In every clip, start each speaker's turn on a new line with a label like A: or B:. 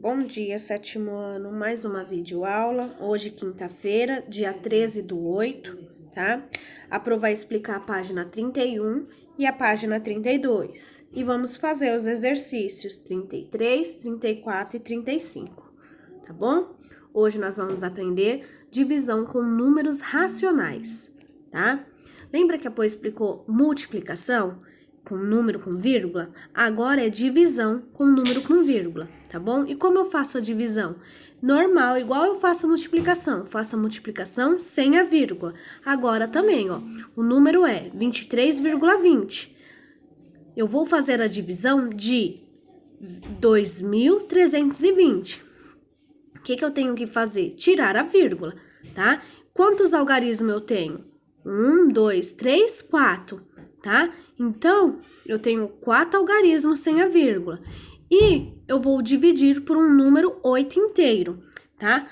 A: Bom dia, sétimo ano, mais uma videoaula. Hoje, quinta-feira, dia 13/8, tá? A Pro vai explicar a página 31 e a página 32. E vamos fazer os exercícios 33, 34 e 35, tá bom? Hoje nós vamos aprender divisão com números racionais, tá? Lembra que a Pro explicou multiplicação com número com vírgula? Agora é divisão com número com vírgula, tá bom? E como eu faço a divisão? Normal, igual eu faço a multiplicação. Faço a multiplicação sem a vírgula. Agora também, ó, o número é 23,20. Eu vou fazer a divisão de 2.320. O que eu tenho que fazer? Tirar a vírgula, tá? Quantos algarismos eu tenho? 1, 2, 3, 4, tá? Então, eu tenho 4 algarismos sem a vírgula. E eu vou dividir por um número 8 inteiro, tá?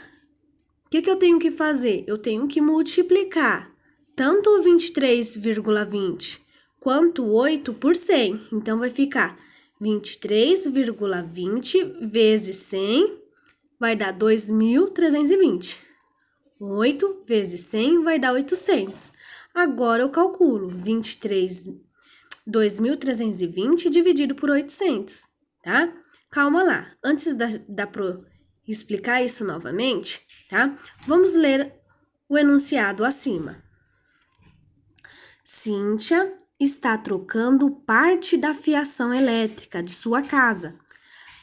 A: O que eu tenho que fazer? Eu tenho que multiplicar tanto o 23,20 quanto o 8 por 100. Então, vai ficar 23,20 vezes 100 vai dar 2.320. 8 vezes 100 vai dar 800. Agora, eu calculo 2.320 dividido por 800, tá? Calma lá. Antes da Pro explicar isso novamente, tá? Vamos ler o enunciado acima. Cíntia está trocando parte da fiação elétrica de sua casa.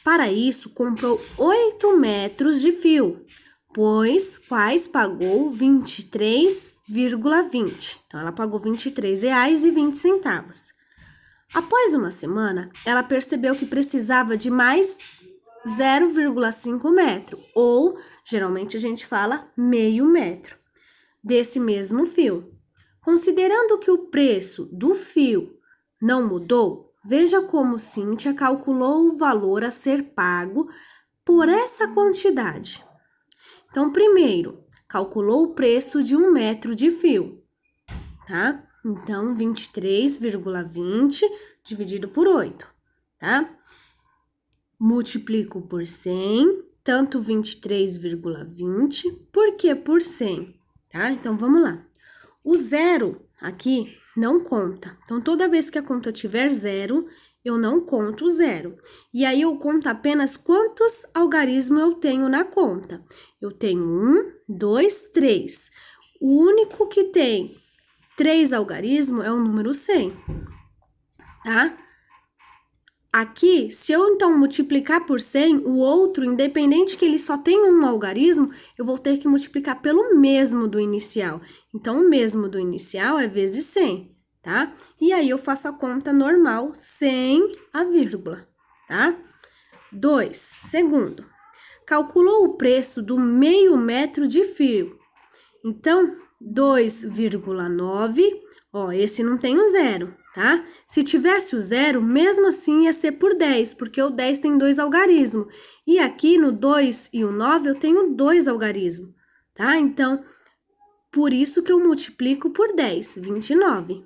A: Para isso, comprou 8 metros de fio, quais pagou 23,20. Então, ela pagou R$ 23,20. Após uma semana, ela percebeu que precisava de mais 0,5 metro, ou, geralmente a gente fala, meio metro, desse mesmo fio. Considerando que o preço do fio não mudou, veja como Cíntia calculou o valor a ser pago por essa quantidade. Então, primeiro, calculou o preço de 1 metro de fio, tá? Então, 23,20 dividido por 8, tá? Multiplico por 100, tanto 23,20, por que por 100, tá? Então, vamos lá. O zero aqui não conta. Então, toda vez que a conta tiver zero, eu não conto o zero. E aí, eu conto apenas quantos algarismos eu tenho na conta. Eu tenho 1, 2, 3. O único que tem 3 algarismos é o número 100, tá? Aqui, se eu então multiplicar por 100, o outro, independente que ele só tenha um algarismo, eu vou ter que multiplicar pelo mesmo do inicial. Então, o mesmo do inicial é vezes 100, tá? E aí, eu faço a conta normal sem a vírgula, tá? 2. Segundo, calculou o preço do meio metro de fio. Então, 2,9, ó, esse não tem o zero, tá? Se tivesse o zero, mesmo assim ia ser por 10, porque o 10 tem 2 algarismos. E aqui no 2 e o 9 eu tenho 2 algarismos, tá? Então, por isso que eu multiplico por 10, 29.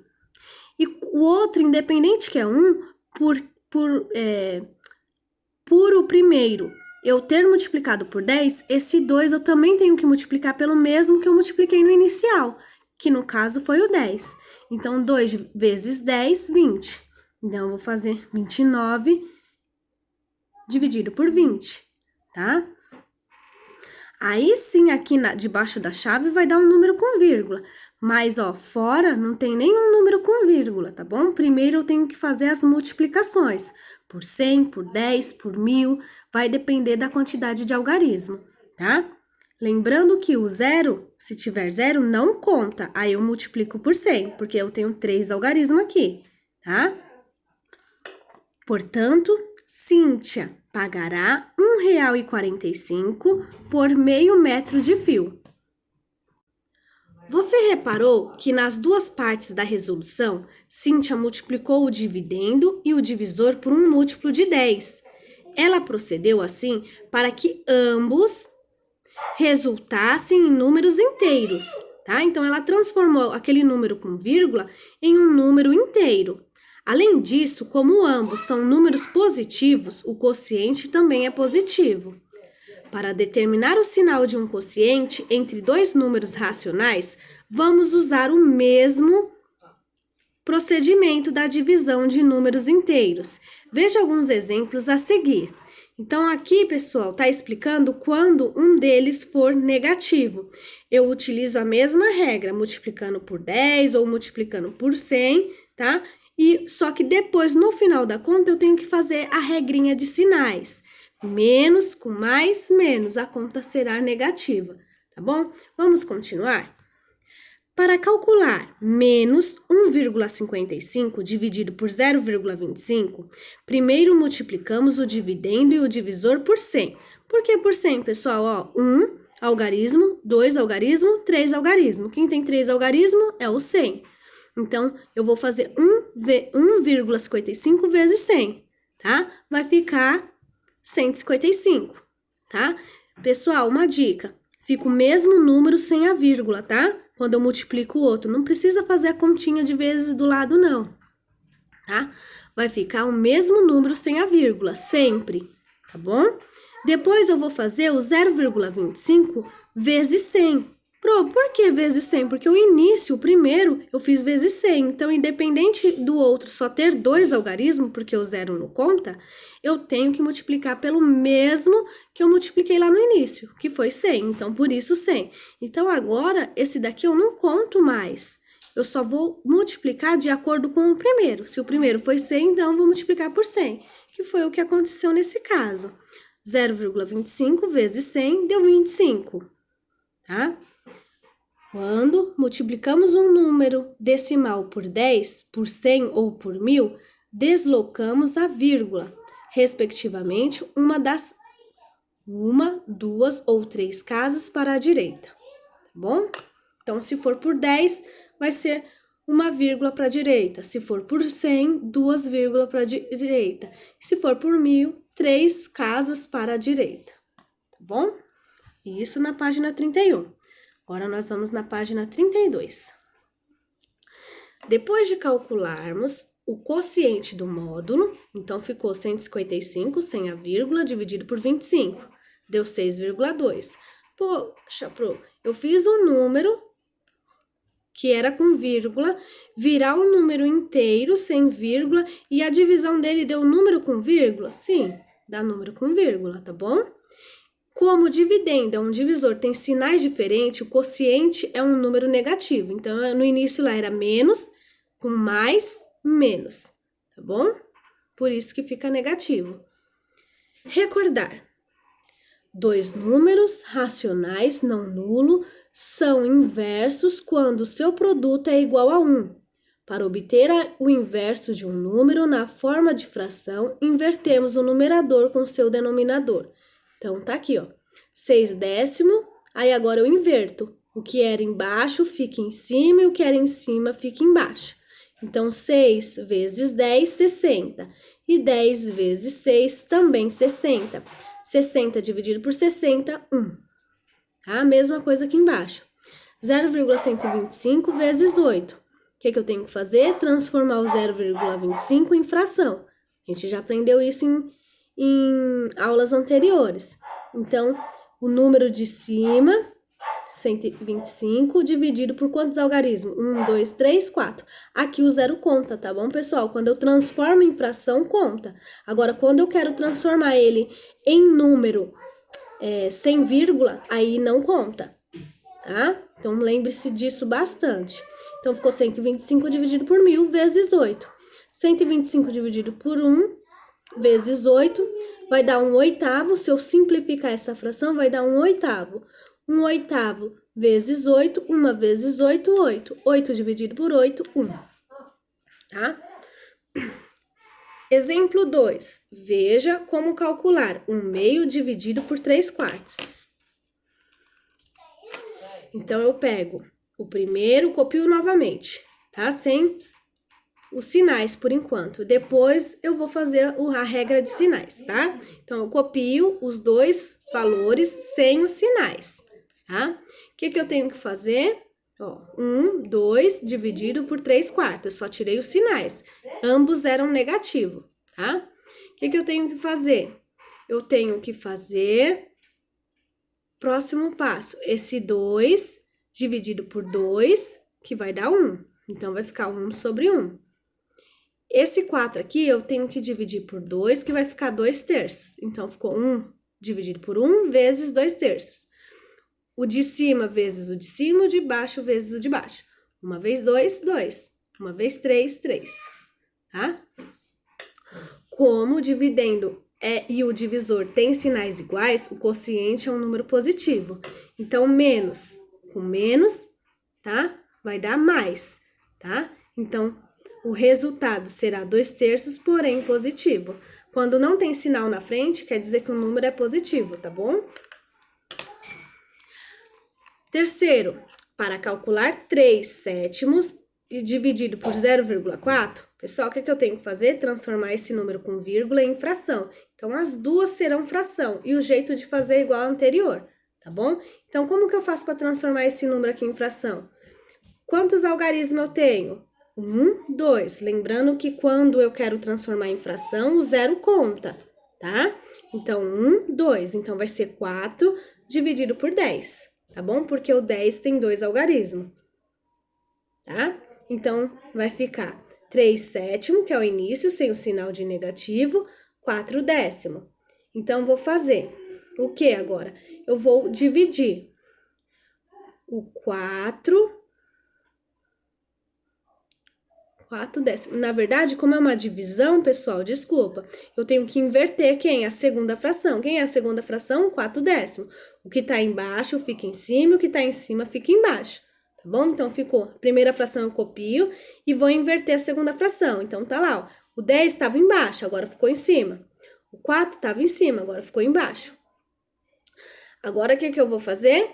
A: E o outro, independente que é 1, por o primeiro eu ter multiplicado por 10, esse 2 eu também tenho que multiplicar pelo mesmo que eu multipliquei no inicial, que no caso foi o 10. Então, 2 vezes 10, 20. Então, eu vou fazer 29 dividido por 20, tá? Aí sim, aqui debaixo da chave vai dar um número com vírgula. Mas, ó, fora não tem nenhum número com vírgula, tá bom? Primeiro eu tenho que fazer as multiplicações. Por 100, por 10, por 1000, vai depender da quantidade de algarismo, tá? Lembrando que o zero, se tiver zero, não conta. Aí eu multiplico por 100, porque eu tenho 3 algarismos aqui, tá? Portanto, Cíntia pagará R$ 1,45 por meio metro de fio. Você reparou que nas duas partes da resolução, Cíntia multiplicou o dividendo e o divisor por um múltiplo de 10. Ela procedeu assim para que ambos resultassem em números inteiros, tá? Então, ela transformou aquele número com vírgula em um número inteiro. Além disso, como ambos são números positivos, o quociente também é positivo. Para determinar o sinal de um quociente entre dois números racionais, vamos usar o mesmo procedimento da divisão de números inteiros. Veja alguns exemplos a seguir. Então, aqui, pessoal, está explicando quando um deles for negativo. Eu utilizo a mesma regra, multiplicando por 10 ou multiplicando por 100, tá? Só que depois, no final da conta, eu tenho que fazer a regrinha de sinais. Menos com mais, menos, a conta será negativa, tá bom? Vamos continuar? Para calcular menos 1,55 dividido por 0,25, primeiro multiplicamos o dividendo e o divisor por 100. Por que por 100, pessoal? 1 algarismo, 2 algarismo, 3 algarismo. Quem tem 3 algarismo é o 100. Então, eu vou fazer 1,55 vezes 100, tá? Vai ficar 155, tá? Pessoal, uma dica. Fica o mesmo número sem a vírgula, tá? Quando eu multiplico o outro. Não precisa fazer a continha de vezes do lado, não. Tá? Vai ficar o mesmo número sem a vírgula, sempre. Tá bom? Depois eu vou fazer o 0,25 vezes 100. Por que vezes 100? Porque o início, o primeiro, eu fiz vezes 100. Então, independente do outro só ter 2 algarismos, porque o zero não conta, eu tenho que multiplicar pelo mesmo que eu multipliquei lá no início, que foi 100. Então, por isso 100. Então, agora, esse daqui eu não conto mais. Eu só vou multiplicar de acordo com o primeiro. Se o primeiro foi 100, então eu vou multiplicar por 100, que foi o que aconteceu nesse caso. 0,25 vezes 100 deu 25, tá? Quando multiplicamos um número decimal por 10, por 100 ou por 1000, deslocamos a vírgula, respectivamente, uma, 2 ou 3 casas para a direita, tá bom? Então, se for por 10, vai ser uma vírgula para a direita. Se for por 100, 2 vírgulas para a direita. Se for por 1000, 3 casas para a direita, tá bom? Isso na página 31. Agora, nós vamos na página 32. Depois de calcularmos o quociente do módulo, então ficou 155 sem a vírgula dividido por 25, deu 6,2. Poxa, eu fiz um número que era com vírgula, virar um número inteiro sem vírgula e a divisão dele deu número com vírgula? Sim, dá número com vírgula, tá bom? Como o dividendo é um divisor, tem sinais diferentes, o quociente é um número negativo. Então, no início lá era menos, com mais, menos, tá bom? Por isso que fica negativo. Recordar. Dois números racionais não nulo são inversos quando seu produto é igual a 1. Para obter o inverso de um número na forma de fração, invertemos o numerador com seu denominador. Então, tá aqui, ó, 6 décimo, aí agora eu inverto. O que era embaixo fica em cima e o que era em cima fica embaixo. Então, 6 vezes 10, 60. E 10 vezes 6, também 60. 60 dividido por 60, 1. Tá? Mesma coisa aqui embaixo. 0,125 vezes 8. O que eu tenho que fazer? Transformar o 0,25 em fração. A gente já aprendeu isso em aulas anteriores. Então, o número de cima, 125, dividido por quantos algarismos? 1, 2, 3, 4. Aqui o zero conta, tá bom, pessoal? Quando eu transformo em fração, conta. Agora, quando eu quero transformar ele em número sem vírgula, aí não conta, tá? Então, lembre-se disso bastante. Então, ficou 125 dividido por 1000 vezes 8. 125 dividido por 1 vezes 8 vai dar 1/8. Se eu simplificar essa fração, vai dar 1/8. 1/8 vezes 8, 1 vezes 8, 8. 8 dividido por 8, 1. Tá? Exemplo 2. Veja como calcular 1/2 dividido por 3/4. Então, eu pego o primeiro, copio novamente, tá? Sem os sinais por enquanto. Depois eu vou fazer a regra de sinais, tá? Então, eu copio os dois valores sem os sinais, tá? O que eu tenho que fazer? Ó, 1, 2 dividido por 3/4. Eu só tirei os sinais. Ambos eram negativos, tá? O que eu tenho que fazer? Eu tenho que fazer Próximo passo, esse 2 dividido por 2, que vai dar 1. Então, vai ficar 1 sobre 1. Esse 4 aqui, eu tenho que dividir por 2, que vai ficar 2 terços. Então, ficou 1 dividido por 1 vezes 2 terços. O de cima vezes o de cima, o de baixo vezes o de baixo. 1 vezes 2, 2. 1 vezes 3, 3. Tá? Como o dividendo e o divisor têm sinais iguais, o quociente é um número positivo. Então, menos com menos, tá? Vai dar mais, tá? Então, o resultado será 2 terços, porém positivo. Quando não tem sinal na frente, quer dizer que o número é positivo, tá bom? Terceiro, para calcular 3 sétimos e dividido por 0,4, pessoal, o que eu tenho que fazer? Transformar esse número com vírgula em fração. Então, as duas serão fração e o jeito de fazer é igual ao anterior, tá bom? Então, como que eu faço para transformar esse número aqui em fração? Quantos algarismos eu tenho? 1, 2. Lembrando que quando eu quero transformar em fração, o zero conta, tá? Então, 1, 2. Então, vai ser 4 dividido por 10, tá bom? Porque o 10 tem 2 algarismos, tá? Então, vai ficar 3 sétimo, que é o início, sem o sinal de negativo, 4 décimo. Então, vou fazer o que agora? Eu vou dividir o 4 décimos. Na verdade, como é uma divisão, pessoal, desculpa, eu tenho que inverter quem? A segunda fração. Quem é a segunda fração? 4 décimos. O que tá embaixo fica em cima, o que tá em cima fica embaixo. Tá bom? Então, ficou. A primeira fração eu copio e vou inverter a segunda fração. Então, tá lá, ó. O 10 estava embaixo, agora ficou em cima. O 4 estava em cima, agora ficou embaixo. Agora, o que eu vou fazer?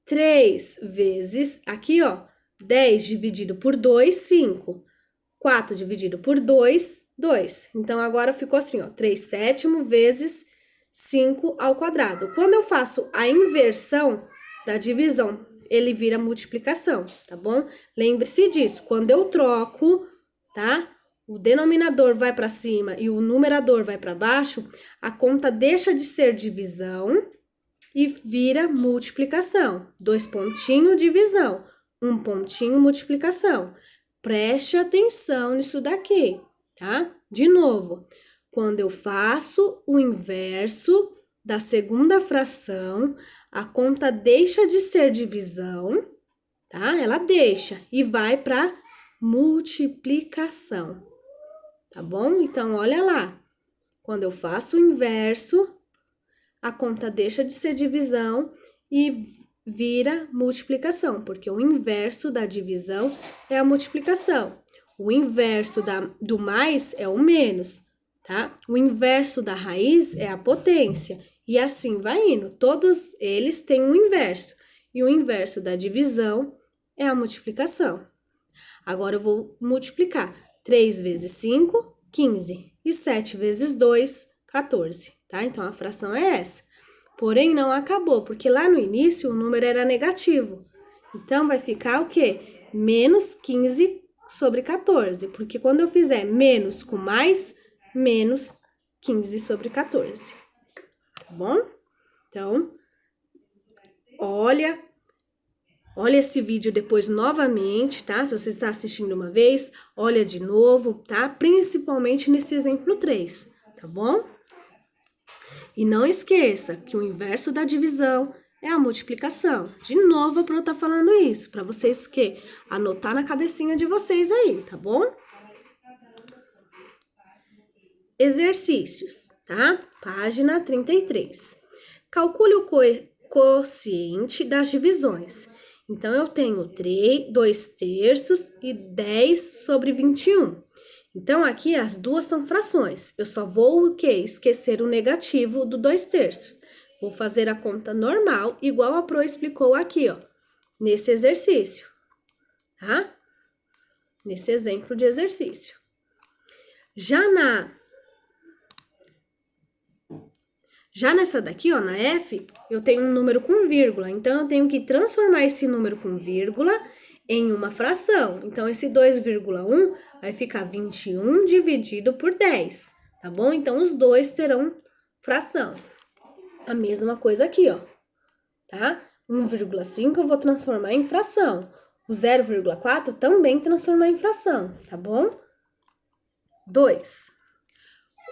A: 3 vezes, aqui, ó, 10 dividido por 2, 5. 4 dividido por 2, 2. Então, agora ficou assim, ó, 3 sétimo vezes 5 ao quadrado. Quando eu faço a inversão da divisão, ele vira multiplicação, tá bom? Lembre-se disso, quando eu troco, tá? O denominador vai para cima e o numerador vai para baixo, a conta deixa de ser divisão e vira multiplicação. 2 pontinhos, divisão. 1 pontinho, multiplicação. Preste atenção nisso daqui, tá? De novo, quando eu faço o inverso da segunda fração, a conta deixa de ser divisão, tá? Ela deixa e vai para multiplicação, tá bom? Então, olha lá. Quando eu faço o inverso, a conta deixa de ser divisão e vira multiplicação, porque o inverso da divisão é a multiplicação. O inverso do mais é o menos, tá? O inverso da raiz é a potência. E assim vai indo. Todos eles têm um inverso. E o inverso da divisão é a multiplicação. Agora, eu vou multiplicar. 3 vezes 5, 15. E 7 vezes 2, 14, tá? Então, a fração é essa. Porém, não acabou, porque lá no início o número era negativo. Então, vai ficar o quê? Menos 15 sobre 14. Porque quando eu fizer menos com mais, menos 15 sobre 14. Tá bom? Então, olha esse vídeo depois novamente, tá? Se você está assistindo uma vez, olha de novo, tá? Principalmente nesse exemplo 3, tá bom? E não esqueça que o inverso da divisão é a multiplicação. De novo, a Pro tá falando isso, para vocês que anotar na cabecinha de vocês aí, tá bom? Exercícios, tá? Página 33. Calcule o quociente das divisões. Então, eu tenho 2 terços e 10 sobre 21. Então, aqui as duas são frações. Eu só vou o quê? Esquecer o negativo do 2 terços. Vou fazer a conta normal, igual a Pro explicou aqui, ó. Nesse exercício, tá? Nesse exemplo de exercício. Já nessa daqui, ó, na F, eu tenho um número com vírgula. Então, eu tenho que transformar esse número com vírgula em uma fração. Então, esse 2,1 vai ficar 21 dividido por 10, tá bom? Então, os dois terão fração. A mesma coisa aqui, ó. tá? 1,5 eu vou transformar em fração. O 0,4 também transformar em fração, tá bom? 2.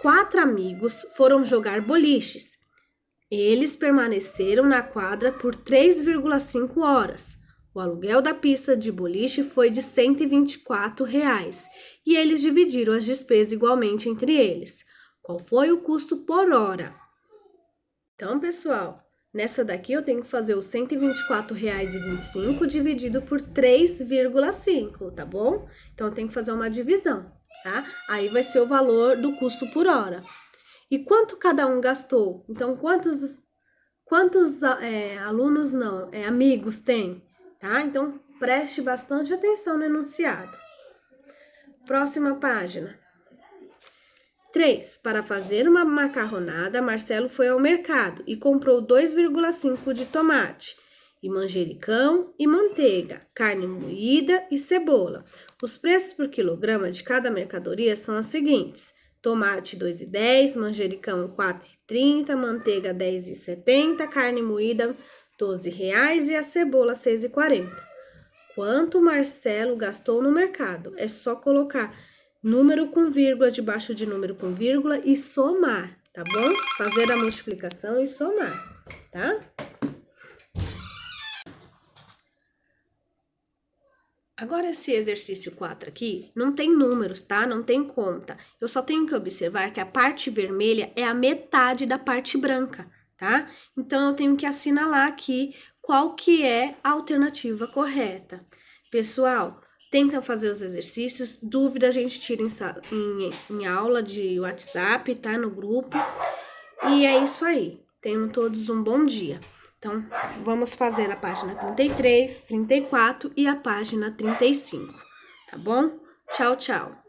A: 4 amigos foram jogar boliches. Eles permaneceram na quadra por 3,5 horas. O aluguel da pista de boliche foi de R$ 124 e eles dividiram as despesas igualmente entre eles. Qual foi o custo por hora? Então, pessoal, nessa daqui eu tenho que fazer os R$ 124,25 dividido por 3,5, tá bom? Então, eu tenho que fazer uma divisão, tá? Aí vai ser o valor do custo por hora. E quanto cada um gastou? Então, quantos alunos amigos tem? Tá? Então, preste bastante atenção no enunciado. Próxima página. 3. Para fazer uma macarronada, Marcelo foi ao mercado e comprou 2,5 de tomate, e manjericão e manteiga, carne moída e cebola. Os preços por quilograma de cada mercadoria são as seguintes: tomate 2,10, manjericão 4,30, manteiga 10,70, carne moída R$12 e a cebola R$6,40. Quanto Marcelo gastou no mercado? É só colocar número com vírgula debaixo de número com vírgula e somar, tá bom? Fazer a multiplicação e somar, tá? Agora, esse exercício 4 aqui não tem números, tá? Não tem conta. Eu só tenho que observar que a parte vermelha é a metade da parte branca, tá? Então, eu tenho que assinalar aqui qual que é a alternativa correta. Pessoal, tentam fazer os exercícios. Dúvida a gente tira em aula de WhatsApp, tá? No grupo. E é isso aí. Tenham todos um bom dia. Então, vamos fazer a página 33, 34 e a página 35, tá bom? Tchau, tchau!